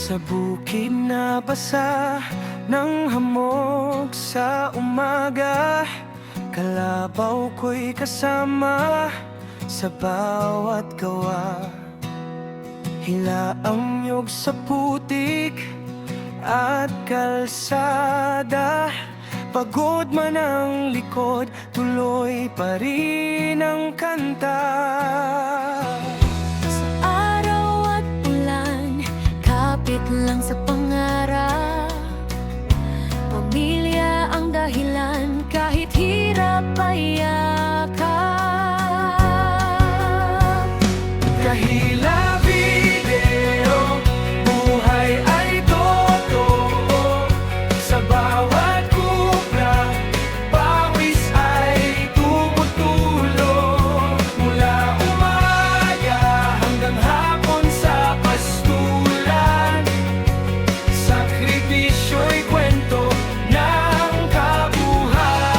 Sa bukid na basa ng hamog sa umaga, kalabaw ko'y kasama sa bawat gawa. Hilaang niyog sa putik at kalsada, pagod man ang likod, tuloy pa rin ang kanta. Sa araw at ulan, kapit lang sa pangarap. Pamilya ang dahilan, kahit hirap ay yakap. Kahila video, buhay ay totoo. Sa bawat kupla, pawis ay tumutulo. Mula umaga hanggang hapon sa pastulan, sakripisyo'y kwento ng kabuhayan.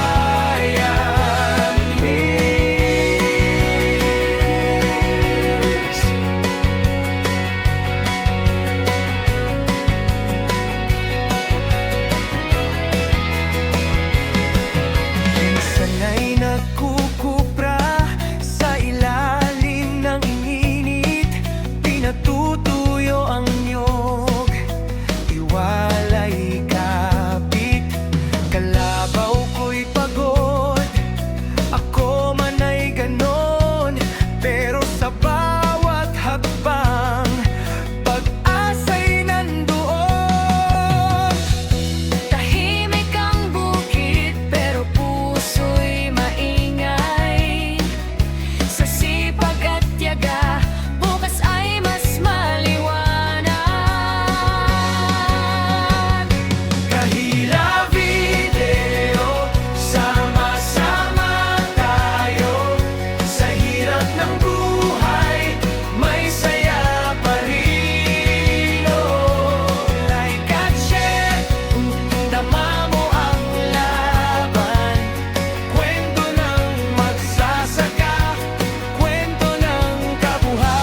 Minsan ay nagkukupra sa ilalim ng init, pinatutuyo ang niyog, iwalay kapit. Kalabaw ko'y pagod, ako man ay ganon, pero sa bawat hakbang, pag-asa'y nandoon. Tahimik ang bukid, pero puso'y maingay. Sa sipag at tiyaga, bukas ay mas maliwanag. Kahila video, sama-sama tayo. Sa hirap ng buhay, may saya pa rin. Like at share, dama mo ang laban. Kwento ng magsasaka, kwento ng kabuhayan.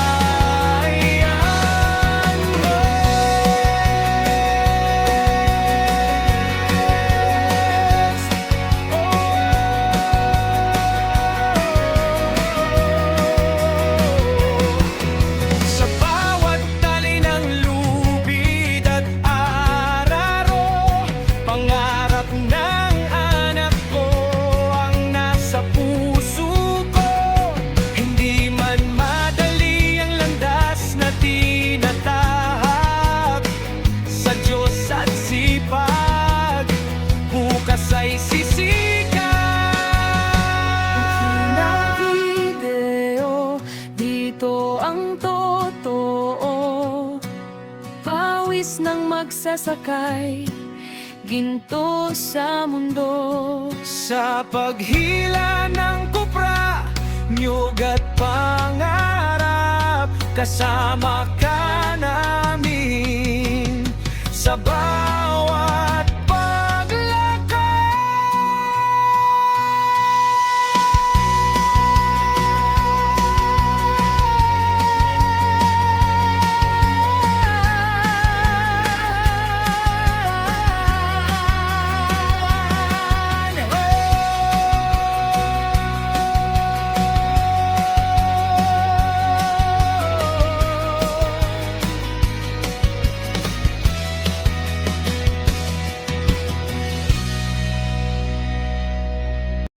Sa bawat tali ng lubid at araro, pangarap ng anak ko ang nasa puso ko. Hindi man madali ang landas na tinatahak, sa Diyos at sipag, bukas ay sisikap. Na video, dito ang totoo. Pawis ng magsasakay, ginto sa mundo. Sa paghila ng kupra, niyog at pangarap, kasama ka namin sa